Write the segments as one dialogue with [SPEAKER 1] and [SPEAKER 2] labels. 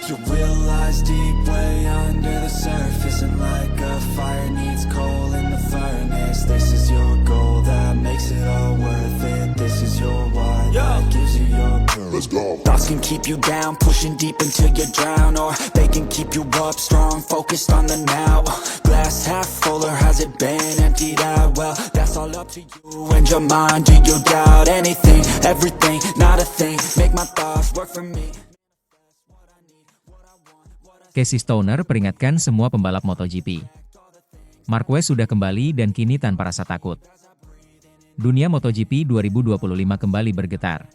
[SPEAKER 1] You realize deep way under the surface, and like a fire needs coal in the furnace. This is your goal that makes it all worth it. This is your why that gives you your purpose. Let's go. Thoughts can keep you down, pushing deep until you drown, or they can keep you up strong, focused on the now. Glass half full, or has it been emptied out? Well, that's all up to you and your mind. Do you doubt anything, everything, not a thing? Make my thoughts work for me.
[SPEAKER 2] Casey Stoner peringatkan semua pembalap MotoGP. Marquez sudah kembali dan kini tanpa rasa takut. Dunia MotoGP 2025 kembali bergetar.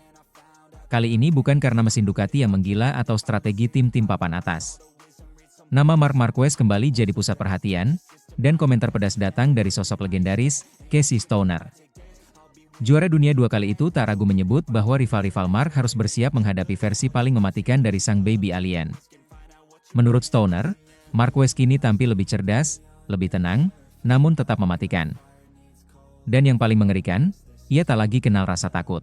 [SPEAKER 2] Kali ini bukan karena mesin Ducati yang menggila atau strategi tim-tim papan atas. Nama Marc Marquez kembali jadi pusat perhatian, dan komentar pedas datang dari sosok legendaris, Casey Stoner. Juara dunia 2 kali itu tak ragu menyebut bahwa rival-rival Marc harus bersiap menghadapi versi paling mematikan dari sang baby alien. Menurut Stoner, Marquez kini tampil lebih cerdas, lebih tenang, namun tetap mematikan. Dan yang paling mengerikan, ia tak lagi kenal rasa takut.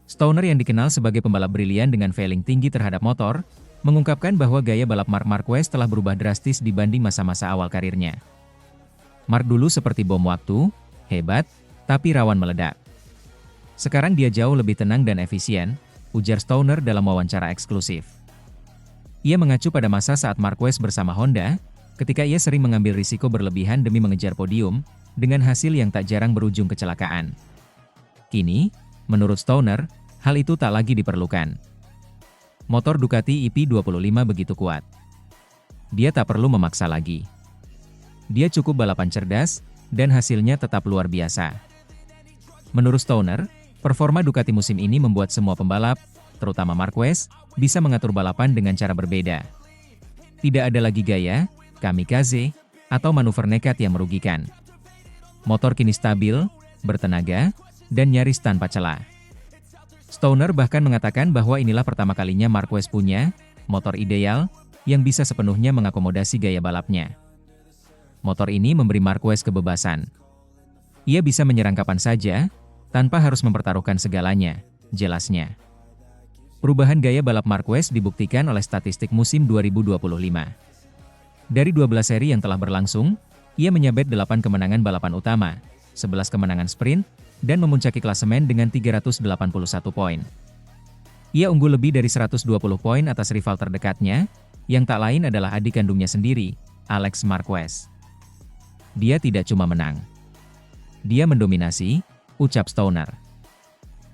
[SPEAKER 2] Stoner yang dikenal sebagai pembalap brilian dengan feeling tinggi terhadap motor, mengungkapkan bahwa gaya balap Marc Marquez telah berubah drastis dibanding masa-masa awal karirnya. Marc dulu seperti bom waktu, hebat, tapi rawan meledak. Sekarang dia jauh lebih tenang dan efisien, ujar Stoner dalam wawancara eksklusif. Ia mengacu pada masa saat Marquez bersama Honda, ketika ia sering mengambil risiko berlebihan demi mengejar podium, dengan hasil yang tak jarang berujung kecelakaan. Kini, menurut Stoner, hal itu tak lagi diperlukan. Motor Ducati EP25 begitu kuat. Dia tak perlu memaksa lagi. Dia cukup balapan cerdas, dan hasilnya tetap luar biasa. Menurut Stoner, performa Ducati musim ini membuat semua pembalap, terutama Marquez, bisa mengatur balapan dengan cara berbeda. Tidak ada lagi gaya, kamikaze, atau manuver nekat yang merugikan. Motor kini stabil, bertenaga, dan nyaris tanpa celah. Stoner bahkan mengatakan bahwa inilah pertama kalinya Marquez punya motor ideal yang bisa sepenuhnya mengakomodasi gaya balapnya. Motor ini memberi Marquez kebebasan. Ia bisa menyerang kapan saja, tanpa harus mempertaruhkan segalanya, jelasnya. Perubahan gaya balap Marquez dibuktikan oleh statistik musim 2025. Dari 12 seri yang telah berlangsung, ia menyabet 8 kemenangan balapan utama, 11 kemenangan sprint, dan memuncaki klasemen dengan 381 poin. Ia unggul lebih dari 120 poin atas rival terdekatnya, yang tak lain adalah adik kandungnya sendiri, Alex Marquez. Dia tidak cuma menang. Dia mendominasi, ucap Stoner.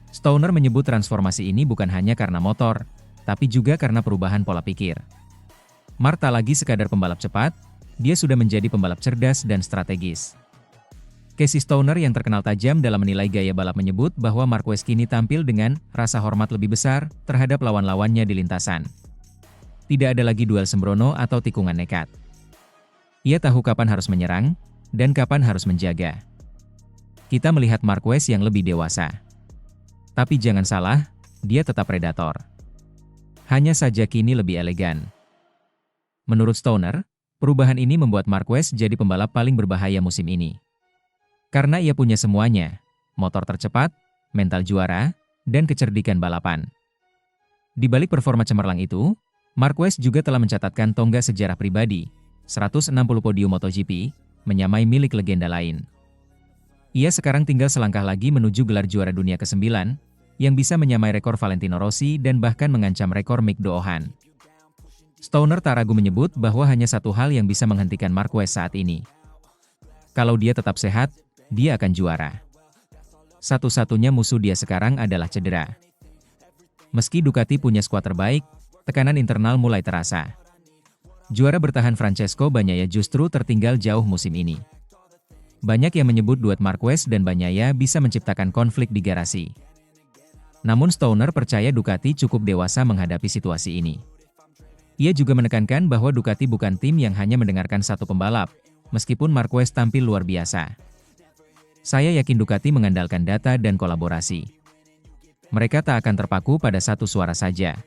[SPEAKER 2] Stoner menyebut transformasi ini bukan hanya karena motor, tapi juga karena perubahan pola pikir. Marc tak lagi sekadar pembalap cepat, dia sudah menjadi pembalap cerdas dan strategis. Casey Stoner yang terkenal tajam dalam menilai gaya balap menyebut bahwa Marquez kini tampil dengan rasa hormat lebih besar terhadap lawan-lawannya di lintasan. Tidak ada lagi duel sembrono atau tikungan nekat. Ia tahu kapan harus menyerang, dan kapan harus menjaga. Kita melihat Marquez yang lebih dewasa. Tapi jangan salah, dia tetap predator. Hanya saja kini lebih elegan. Menurut Stoner, perubahan ini membuat Marquez jadi pembalap paling berbahaya musim ini. Karena ia punya semuanya, motor tercepat, mental juara, dan kecerdikan balapan. Di balik performa cemerlang itu, Marquez juga telah mencatatkan tonggak sejarah pribadi, 160 podium MotoGP, menyamai milik legenda lain. Ia sekarang tinggal selangkah lagi menuju gelar juara dunia ke-9, yang bisa menyamai rekor Valentino Rossi dan bahkan mengancam rekor Mick Doohan. Stoner tak ragu menyebut bahwa hanya satu hal yang bisa menghentikan Marquez saat ini. Kalau dia tetap sehat, dia akan juara. Satu-satunya musuh dia sekarang adalah cedera. Meski Ducati punya skuad terbaik, tekanan internal mulai terasa. Juara bertahan Francesco Bagnaia justru tertinggal jauh musim ini. Banyak yang menyebut duet Marquez dan Bagnaia bisa menciptakan konflik di garasi. Namun Stoner percaya Ducati cukup dewasa menghadapi situasi ini. Ia juga menekankan bahwa Ducati bukan tim yang hanya mendengarkan satu pembalap, meskipun Marquez tampil luar biasa. Saya yakin Ducati mengandalkan data dan kolaborasi. Mereka tak akan terpaku pada satu suara saja.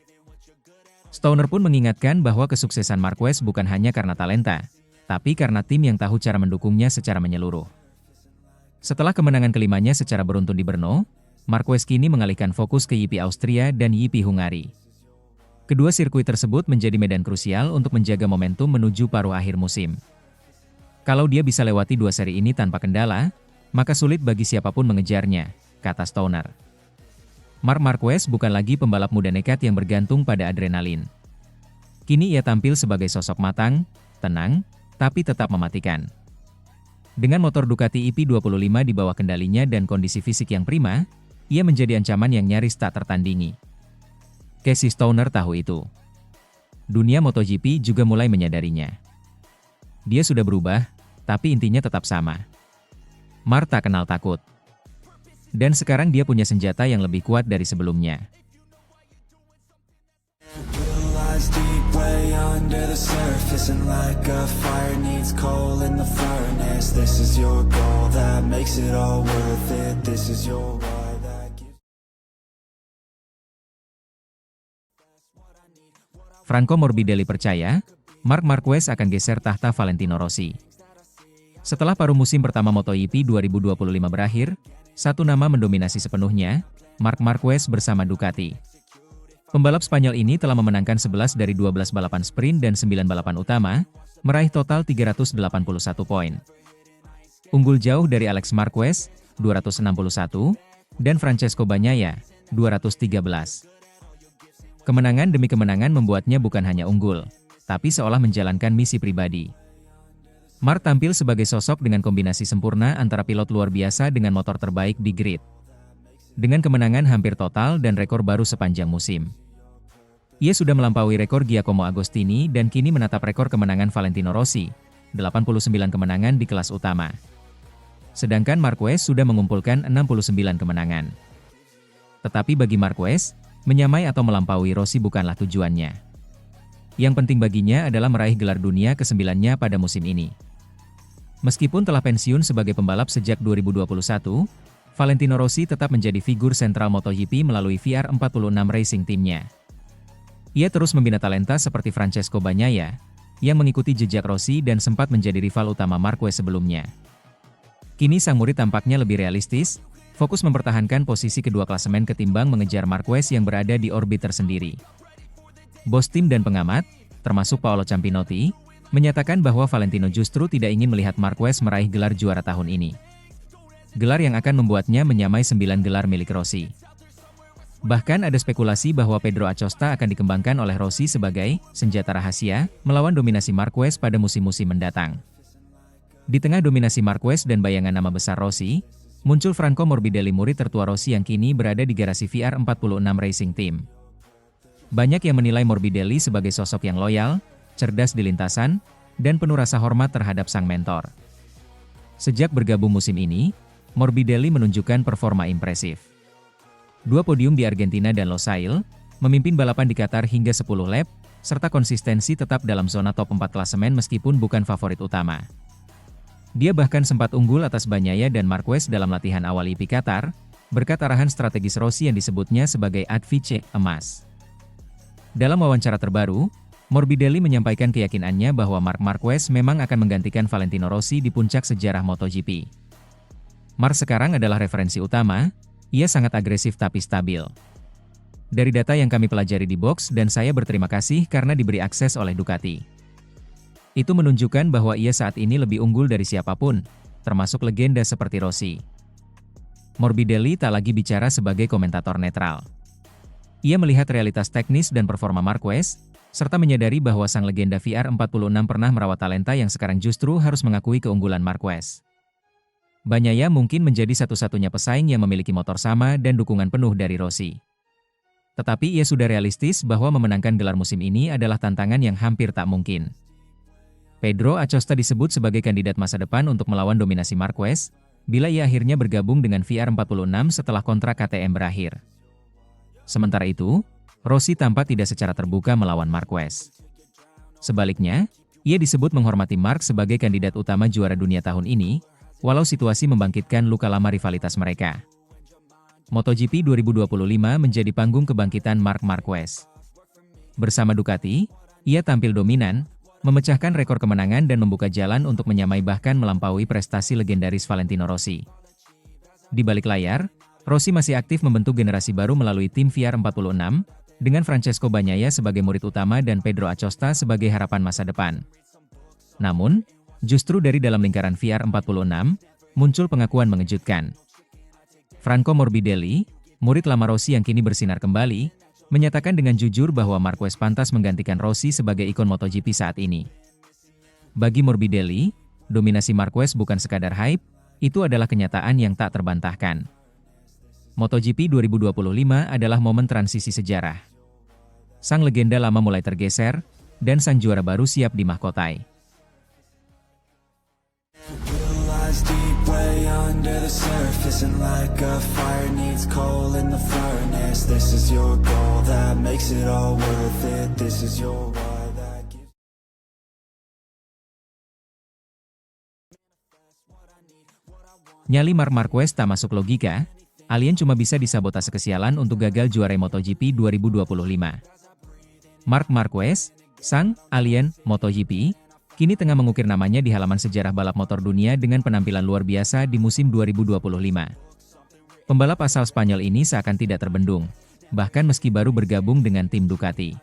[SPEAKER 2] Stoner pun mengingatkan bahwa kesuksesan Marquez bukan hanya karena talenta, tapi karena tim yang tahu cara mendukungnya secara menyeluruh. Setelah kemenangan kelimanya secara beruntun di Brno, Marquez kini mengalihkan fokus ke GP Austria dan GP Hungari. Kedua sirkuit tersebut menjadi medan krusial untuk menjaga momentum menuju paruh akhir musim. Kalau dia bisa lewati dua seri ini tanpa kendala, maka sulit bagi siapapun mengejarnya, kata Stoner. Marc Marquez bukan lagi pembalap muda nekat yang bergantung pada adrenalin. Kini ia tampil sebagai sosok matang, tenang, tapi tetap mematikan. Dengan motor Ducati EP25 di bawah kendalinya dan kondisi fisik yang prima, ia menjadi ancaman yang nyaris tak tertandingi. Casey Stoner tahu itu. Dunia MotoGP juga mulai menyadarinya. Dia sudah berubah, tapi intinya tetap sama. Marc tak kenal takut. Dan sekarang dia punya senjata yang lebih kuat dari sebelumnya.
[SPEAKER 1] Deep way under the surface, and like a fire needs coal in the furnace. This is your goal that makes it all worth it. This is your why that gives.
[SPEAKER 2] Franco Morbidelli percaya, Marc Marquez akan geser tahta Valentino Rossi. Setelah paruh musim pertama MotoGP 2025 berakhir, satu nama mendominasi sepenuhnya, Marc Marquez bersama Ducati. Pembalap Spanyol ini telah memenangkan 11 dari 12 balapan sprint dan 9 balapan utama, meraih total 381 poin. Unggul jauh dari Alex Marquez, 261, dan Francesco Bagnaia, 213. Kemenangan demi kemenangan membuatnya bukan hanya unggul, tapi seolah menjalankan misi pribadi. Marc tampil sebagai sosok dengan kombinasi sempurna antara pilot luar biasa dengan motor terbaik di grid. Dengan kemenangan hampir total dan rekor baru sepanjang musim. Ia sudah melampaui rekor Giacomo Agostini dan kini menatap rekor kemenangan Valentino Rossi, 89 kemenangan di kelas utama. Sedangkan Marquez sudah mengumpulkan 69 kemenangan. Tetapi bagi Marquez, menyamai atau melampaui Rossi bukanlah tujuannya. Yang penting baginya adalah meraih gelar dunia ke-9-nya pada musim ini. Meskipun telah pensiun sebagai pembalap sejak 2021, Valentino Rossi tetap menjadi figur sentral MotoGP melalui VR46 Racing Team-nya. Ia terus membina talenta seperti Francesco Bagnaia, yang mengikuti jejak Rossi dan sempat menjadi rival utama Marquez sebelumnya. Kini sang murid tampaknya lebih realistis, fokus mempertahankan posisi kedua klasemen ketimbang mengejar Marquez yang berada di orbit tersendiri. Bos tim dan pengamat, termasuk Paolo Campinotti, menyatakan bahwa Valentino justru tidak ingin melihat Marquez meraih gelar juara tahun ini. Gelar yang akan membuatnya menyamai 9 gelar milik Rossi. Bahkan ada spekulasi bahwa Pedro Acosta akan dikembangkan oleh Rossi sebagai senjata rahasia melawan dominasi Marquez pada musim-musim mendatang. Di tengah dominasi Marquez dan bayangan nama besar Rossi, muncul Franco Morbidelli, murid tertua Rossi yang kini berada di garasi VR46 Racing Team. Banyak yang menilai Morbidelli sebagai sosok yang loyal, cerdas di lintasan, dan penuh rasa hormat terhadap sang mentor. Sejak bergabung musim ini, Morbidelli menunjukkan performa impresif. 2 podium di Argentina dan Losail, memimpin balapan di Qatar hingga 10 lap, serta konsistensi tetap dalam zona top 4 klasemen meskipun bukan favorit utama. Dia bahkan sempat unggul atas Bagnaia dan Marquez dalam latihan awal IP Qatar, berkat arahan strategis Rossi yang disebutnya sebagai Advice Emas. Dalam wawancara terbaru, Morbidelli menyampaikan keyakinannya bahwa Marc Marquez memang akan menggantikan Valentino Rossi di puncak sejarah MotoGP. Marc sekarang adalah referensi utama. Ia sangat agresif tapi stabil. Dari data yang kami pelajari di box dan saya berterima kasih karena diberi akses oleh Ducati. Itu menunjukkan bahwa ia saat ini lebih unggul dari siapapun, termasuk legenda seperti Rossi. Morbidelli tak lagi bicara sebagai komentator netral. Ia melihat realitas teknis dan performa Marquez, serta menyadari bahwa sang legenda VR46 pernah merawat talenta yang sekarang justru harus mengakui keunggulan Marquez. Bagnaia mungkin menjadi satu-satunya pesaing yang memiliki motor sama dan dukungan penuh dari Rossi. Tetapi ia sudah realistis bahwa memenangkan gelar musim ini adalah tantangan yang hampir tak mungkin. Pedro Acosta disebut sebagai kandidat masa depan untuk melawan dominasi Marquez, bila ia akhirnya bergabung dengan VR46 setelah kontrak KTM berakhir. Sementara itu, Rossi tampak tidak secara terbuka melawan Marquez. Sebaliknya, ia disebut menghormati Marc sebagai kandidat utama juara dunia tahun ini, walau situasi membangkitkan luka lama rivalitas mereka. MotoGP 2025 menjadi panggung kebangkitan Marc Marquez. Bersama Ducati, ia tampil dominan, memecahkan rekor kemenangan dan membuka jalan untuk menyamai bahkan melampaui prestasi legendaris Valentino Rossi. Di balik layar, Rossi masih aktif membentuk generasi baru melalui tim VR46, dengan Francesco Bagnaia sebagai murid utama dan Pedro Acosta sebagai harapan masa depan. Namun, justru dari dalam lingkaran VR46, muncul pengakuan mengejutkan. Franco Morbidelli, murid lama Rossi yang kini bersinar kembali, menyatakan dengan jujur bahwa Marquez pantas menggantikan Rossi sebagai ikon MotoGP saat ini. Bagi Morbidelli, dominasi Marquez bukan sekadar hype, itu adalah kenyataan yang tak terbantahkan. MotoGP 2025 adalah momen transisi sejarah. Sang legenda lama mulai tergeser, dan sang juara baru siap dimahkotai.
[SPEAKER 1] Lies deep way under the surface, and like a fire needs coal in the furnace. This is your goal that makes it all worth it. This is your why that gives.
[SPEAKER 2] Nyali Marc Marquez tak masuk logika, alien cuma bisa disabotase kesialan untuk gagal juara MotoGP 2025. Marc Marquez, sang alien MotoGP, kini tengah mengukir namanya di halaman sejarah balap motor dunia dengan penampilan luar biasa di musim 2025. Pembalap asal Spanyol ini seakan tidak terbendung, bahkan meski baru bergabung dengan tim Ducati.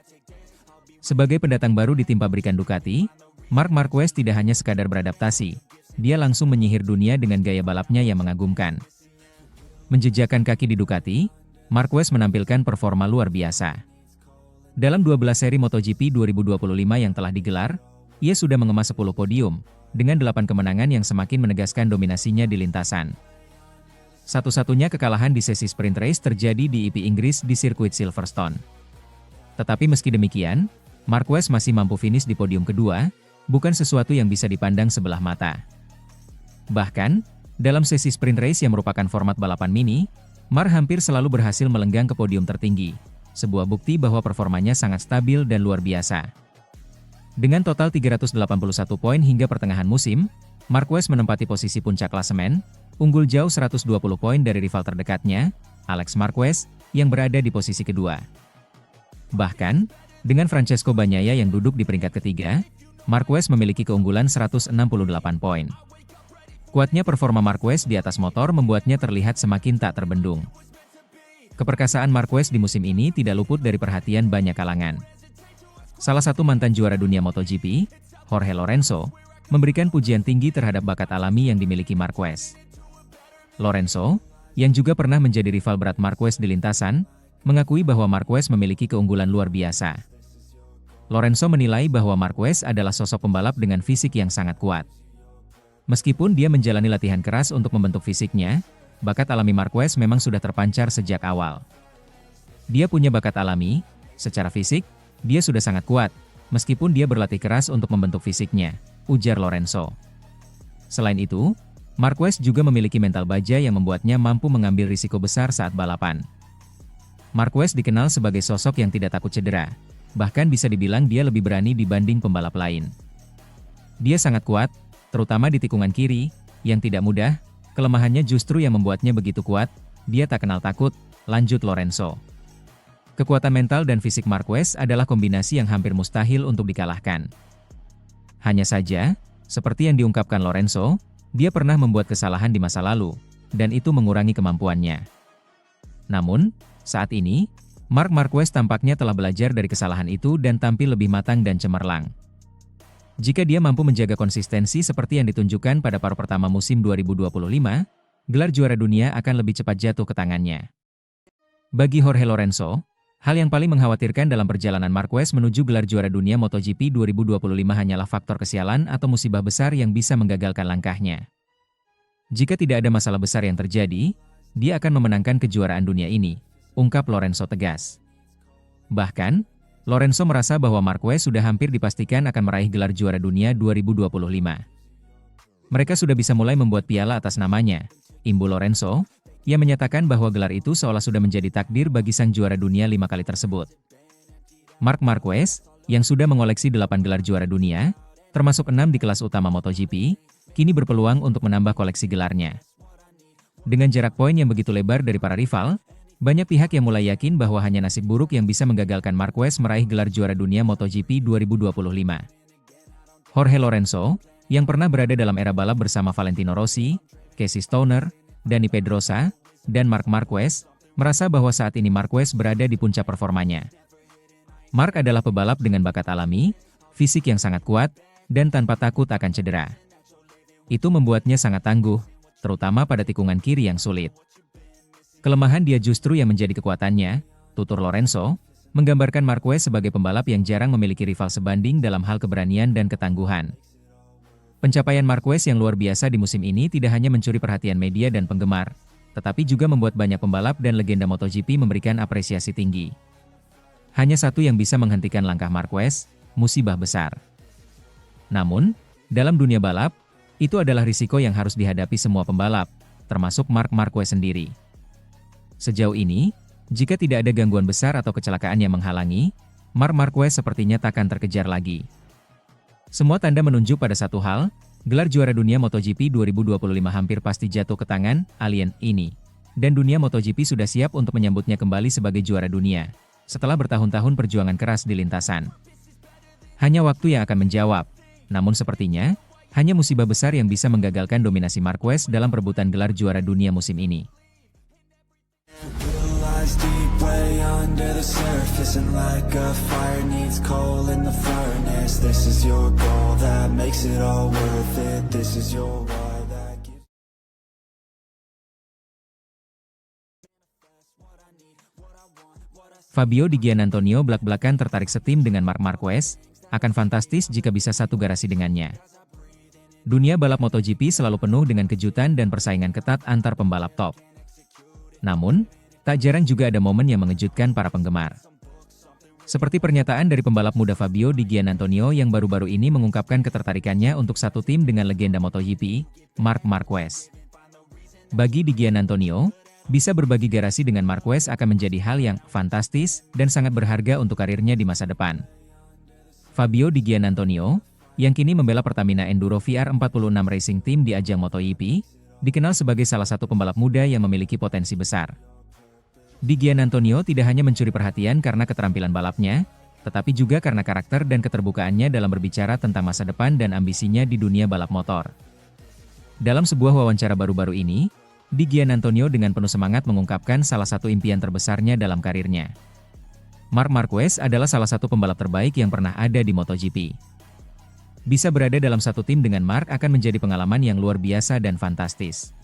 [SPEAKER 2] Sebagai pendatang baru di tim pabrikan Ducati, Marc Marquez tidak hanya sekadar beradaptasi, dia langsung menyihir dunia dengan gaya balapnya yang mengagumkan. Menjejakkan kaki di Ducati, Marquez menampilkan performa luar biasa. Dalam 12 seri MotoGP 2025 yang telah digelar, ia sudah mengemas 10 podium, dengan 8 kemenangan yang semakin menegaskan dominasinya di lintasan. Satu-satunya kekalahan di sesi sprint race terjadi di IP Inggris di sirkuit Silverstone. Tetapi meski demikian, Marquez masih mampu finish di podium kedua, bukan sesuatu yang bisa dipandang sebelah mata. Bahkan, dalam sesi sprint race yang merupakan format balapan mini, Marc hampir selalu berhasil melenggang ke podium tertinggi, sebuah bukti bahwa performanya sangat stabil dan luar biasa. Dengan total 381 poin hingga pertengahan musim, Marquez menempati posisi puncak klasemen, unggul jauh 120 poin dari rival terdekatnya, Alex Marquez, yang berada di posisi kedua. Bahkan, dengan Francesco Bagnaia yang duduk di peringkat ketiga, Marquez memiliki keunggulan 168 poin. Kuatnya performa Marquez di atas motor membuatnya terlihat semakin tak terbendung. Keperkasaan Marquez di musim ini tidak luput dari perhatian banyak kalangan. Salah satu mantan juara dunia MotoGP, Jorge Lorenzo, memberikan pujian tinggi terhadap bakat alami yang dimiliki Marquez. Lorenzo, yang juga pernah menjadi rival berat Marquez di lintasan, mengakui bahwa Marquez memiliki keunggulan luar biasa. Lorenzo menilai bahwa Marquez adalah sosok pembalap dengan fisik yang sangat kuat. Meskipun dia menjalani latihan keras untuk membentuk fisiknya, bakat alami Marquez memang sudah terpancar sejak awal. Dia punya bakat alami, secara fisik, dia sudah sangat kuat, meskipun dia berlatih keras untuk membentuk fisiknya, ujar Lorenzo. Selain itu, Marquez juga memiliki mental baja yang membuatnya mampu mengambil risiko besar saat balapan. Marquez dikenal sebagai sosok yang tidak takut cedera, bahkan bisa dibilang dia lebih berani dibanding pembalap lain. Dia sangat kuat, terutama di tikungan kiri, yang tidak mudah, kelemahannya justru yang membuatnya begitu kuat, dia tak kenal takut, lanjut Lorenzo. Kekuatan mental dan fisik Marquez adalah kombinasi yang hampir mustahil untuk dikalahkan. Hanya saja, seperti yang diungkapkan Lorenzo, dia pernah membuat kesalahan di masa lalu, dan itu mengurangi kemampuannya. Namun, saat ini, Marc Marquez tampaknya telah belajar dari kesalahan itu dan tampil lebih matang dan cemerlang. Jika dia mampu menjaga konsistensi seperti yang ditunjukkan pada paruh pertama musim 2025, gelar juara dunia akan lebih cepat jatuh ke tangannya. Bagi Jorge Lorenzo, hal yang paling mengkhawatirkan dalam perjalanan Marquez menuju gelar juara dunia MotoGP 2025 hanyalah faktor kesialan atau musibah besar yang bisa menggagalkan langkahnya. Jika tidak ada masalah besar yang terjadi, dia akan memenangkan kejuaraan dunia ini, ungkap Lorenzo tegas. Bahkan, Lorenzo merasa bahwa Marquez sudah hampir dipastikan akan meraih gelar juara dunia 2025. Mereka sudah bisa mulai membuat piala atas namanya, imbu Lorenzo, yang menyatakan bahwa gelar itu seolah sudah menjadi takdir bagi sang juara dunia 5 kali tersebut. Marc Marquez, yang sudah mengoleksi 8 gelar juara dunia, termasuk 6 di kelas utama MotoGP, kini berpeluang untuk menambah koleksi gelarnya. Dengan jarak poin yang begitu lebar dari para rival, banyak pihak yang mulai yakin bahwa hanya nasib buruk yang bisa menggagalkan Marquez meraih gelar juara dunia MotoGP 2025. Jorge Lorenzo, yang pernah berada dalam era balap bersama Valentino Rossi, Casey Stoner, Dani Pedrosa, dan Marc Marquez, merasa bahwa saat ini Marquez berada di puncak performanya, Mark adalah pebalap dengan bakat alami, fisik yang sangat kuat, dan tanpa takut akan cedera. Itu membuatnya sangat tangguh, terutama pada tikungan kiri yang sulit. Kelemahan dia justru yang menjadi kekuatannya, tutur Lorenzo, menggambarkan Marquez sebagai pembalap yang jarang memiliki rival sebanding dalam hal keberanian dan ketangguhan. Pencapaian Marquez yang luar biasa di musim ini tidak hanya mencuri perhatian media dan penggemar, tetapi juga membuat banyak pembalap dan legenda MotoGP memberikan apresiasi tinggi. Hanya satu yang bisa menghentikan langkah Marquez, musibah besar. Namun, dalam dunia balap, itu adalah risiko yang harus dihadapi semua pembalap, termasuk Marc Marquez sendiri. Sejauh ini, jika tidak ada gangguan besar atau kecelakaan yang menghalangi, Marc Marquez sepertinya takkan terkejar lagi. Semua tanda menunjuk pada satu hal, gelar juara dunia MotoGP 2025 hampir pasti jatuh ke tangan alien ini. Dan dunia MotoGP sudah siap untuk menyambutnya kembali sebagai juara dunia, setelah bertahun-tahun perjuangan keras di lintasan. Hanya waktu yang akan menjawab, namun sepertinya, hanya musibah besar yang bisa menggagalkan dominasi Marquez dalam perebutan gelar juara dunia musim ini.
[SPEAKER 1] Deep way under the surface, and like a fire needs coal in the furnace. This is your goal that makes it all worth it. This is your why that gives.
[SPEAKER 2] Fabio Di Giannantonio belak-belakan tertarik setim dengan Marc Marquez, akan fantastis jika bisa satu garasi dengannya. Dunia balap MotoGP selalu penuh dengan kejutan dan persaingan ketat antar pembalap top. Namun, tak jarang juga ada momen yang mengejutkan para penggemar. Seperti pernyataan dari pembalap muda Fabio Di Giannantonio yang baru-baru ini mengungkapkan ketertarikannya untuk satu tim dengan legenda MotoGP, Marc Marquez. Bagi Di Giannantonio, bisa berbagi garasi dengan Marquez akan menjadi hal yang fantastis dan sangat berharga untuk karirnya di masa depan. Fabio Di Giannantonio, yang kini membela Pertamina Enduro VR46 Racing Team di ajang MotoGP, dikenal sebagai salah satu pembalap muda yang memiliki potensi besar. Di Giannantonio tidak hanya mencuri perhatian karena keterampilan balapnya, tetapi juga karena karakter dan keterbukaannya dalam berbicara tentang masa depan dan ambisinya di dunia balap motor. Dalam sebuah wawancara baru-baru ini, Di Giannantonio dengan penuh semangat mengungkapkan salah satu impian terbesarnya dalam karirnya. Marc Marquez adalah salah satu pembalap terbaik yang pernah ada di MotoGP. Bisa berada dalam satu tim dengan Marc akan menjadi pengalaman yang luar biasa dan fantastis.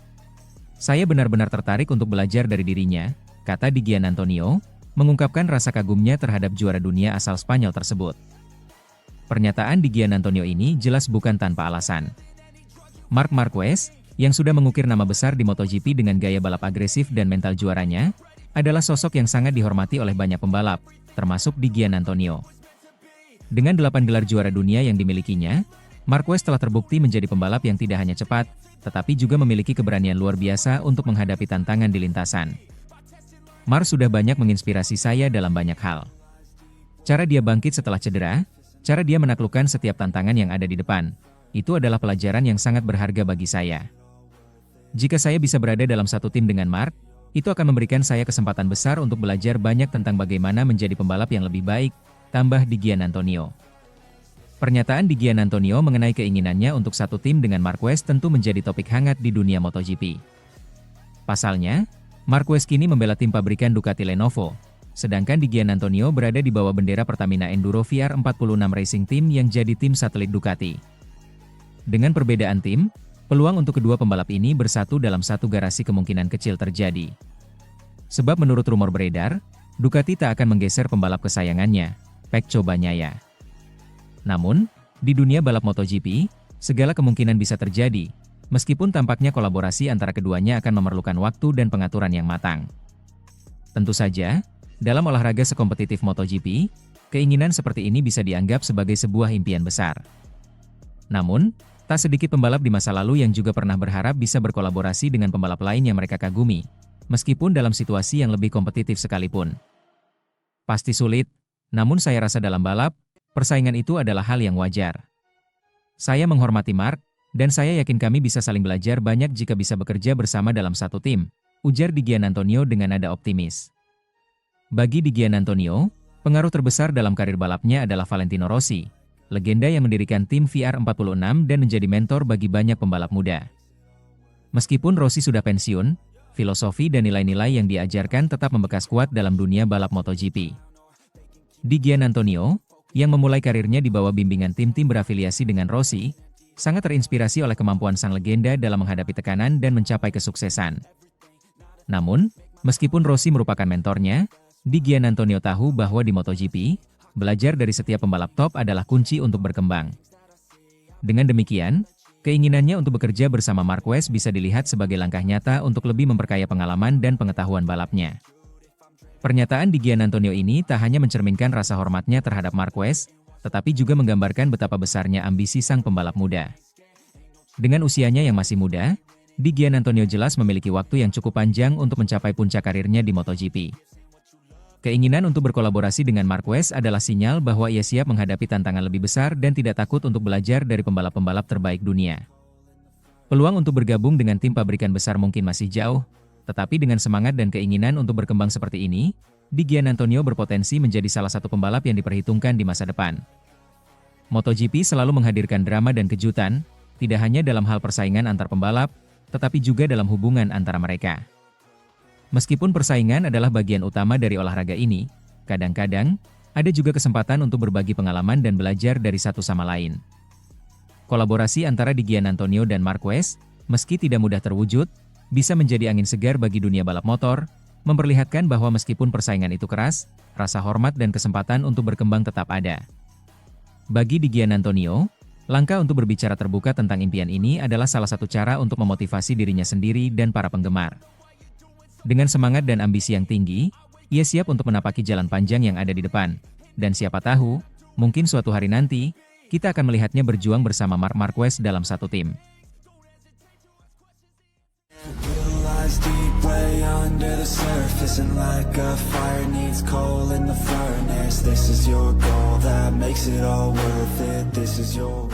[SPEAKER 2] Saya benar-benar tertarik untuk belajar dari dirinya, kata Di Giannantonio, mengungkapkan rasa kagumnya terhadap juara dunia asal Spanyol tersebut. Pernyataan Di Giannantonio ini jelas bukan tanpa alasan. Marc Marquez, yang sudah mengukir nama besar di MotoGP dengan gaya balap agresif dan mental juaranya, adalah sosok yang sangat dihormati oleh banyak pembalap, termasuk Di Giannantonio. Dengan 8 gelar juara dunia yang dimilikinya, Marquez telah terbukti menjadi pembalap yang tidak hanya cepat, tetapi juga memiliki keberanian luar biasa untuk menghadapi tantangan di lintasan. Marc sudah banyak menginspirasi saya dalam banyak hal. Cara dia bangkit setelah cedera, cara dia menaklukkan setiap tantangan yang ada di depan, itu adalah pelajaran yang sangat berharga bagi saya. Jika saya bisa berada dalam satu tim dengan Marc, itu akan memberikan saya kesempatan besar untuk belajar banyak tentang bagaimana menjadi pembalap yang lebih baik, tambah Di Giannantonio. Pernyataan Di Giannantonio mengenai keinginannya untuk satu tim dengan Marquez tentu menjadi topik hangat di dunia MotoGP. Pasalnya, Marquez kini membela tim pabrikan Ducati Lenovo, sedangkan Di Giannantonio berada di bawah bendera Pertamina Enduro VR46 Racing Team yang jadi tim satelit Ducati. Dengan perbedaan tim, peluang untuk kedua pembalap ini bersatu dalam satu garasi kemungkinan kecil terjadi. Sebab menurut rumor beredar, Ducati tak akan menggeser pembalap kesayangannya, Pecco Bagnaia. Namun, di dunia balap MotoGP, segala kemungkinan bisa terjadi, meskipun tampaknya kolaborasi antara keduanya akan memerlukan waktu dan pengaturan yang matang. Tentu saja, dalam olahraga sekompetitif MotoGP, keinginan seperti ini bisa dianggap sebagai sebuah impian besar. Namun, tak sedikit pembalap di masa lalu yang juga pernah berharap bisa berkolaborasi dengan pembalap lain yang mereka kagumi, meskipun dalam situasi yang lebih kompetitif sekalipun. Pasti sulit, namun saya rasa dalam balap, persaingan itu adalah hal yang wajar. Saya menghormati Marc, dan saya yakin kami bisa saling belajar banyak jika bisa bekerja bersama dalam satu tim, ujar Di Giannantonio dengan nada optimis. Bagi Di Giannantonio, pengaruh terbesar dalam karir balapnya adalah Valentino Rossi, legenda yang mendirikan tim VR46 dan menjadi mentor bagi banyak pembalap muda. Meskipun Rossi sudah pensiun, filosofi dan nilai-nilai yang diajarkan tetap membekas kuat dalam dunia balap MotoGP. Di Giannantonio, yang memulai karirnya di bawah bimbingan tim-tim berafiliasi dengan Rossi, sangat terinspirasi oleh kemampuan sang legenda dalam menghadapi tekanan dan mencapai kesuksesan. Namun, meskipun Rossi merupakan mentornya, Di Giannantonio tahu bahwa di MotoGP, belajar dari setiap pembalap top adalah kunci untuk berkembang. Dengan demikian, keinginannya untuk bekerja bersama Marquez bisa dilihat sebagai langkah nyata untuk lebih memperkaya pengalaman dan pengetahuan balapnya. Pernyataan Di Giannantonio ini tak hanya mencerminkan rasa hormatnya terhadap Marquez, tetapi juga menggambarkan betapa besarnya ambisi sang pembalap muda. Dengan usianya yang masih muda, Di Giannantonio jelas memiliki waktu yang cukup panjang untuk mencapai puncak karirnya di MotoGP. Keinginan untuk berkolaborasi dengan Marquez adalah sinyal bahwa ia siap menghadapi tantangan lebih besar dan tidak takut untuk belajar dari pembalap-pembalap terbaik dunia. Peluang untuk bergabung dengan tim pabrikan besar mungkin masih jauh, tetapi dengan semangat dan keinginan untuk berkembang seperti ini, Di Giannantonio berpotensi menjadi salah satu pembalap yang diperhitungkan di masa depan. MotoGP selalu menghadirkan drama dan kejutan, tidak hanya dalam hal persaingan antar pembalap, tetapi juga dalam hubungan antara mereka. Meskipun persaingan adalah bagian utama dari olahraga ini, kadang-kadang ada juga kesempatan untuk berbagi pengalaman dan belajar dari satu sama lain. Kolaborasi antara Di Giannantonio dan Marquez, meski tidak mudah terwujud, bisa menjadi angin segar bagi dunia balap motor, memperlihatkan bahwa meskipun persaingan itu keras, rasa hormat dan kesempatan untuk berkembang tetap ada. Bagi Di Giannantonio, langkah untuk berbicara terbuka tentang impian ini adalah salah satu cara untuk memotivasi dirinya sendiri dan para penggemar. Dengan semangat dan ambisi yang tinggi, ia siap untuk menapaki jalan panjang yang ada di depan. Dan siapa tahu, mungkin suatu hari nanti, kita akan melihatnya berjuang bersama Marc Marquez dalam satu tim.
[SPEAKER 1] Lies deep way under the surface, and like a fire needs coal in the furnace. This is your goal that makes it all worth it. This is your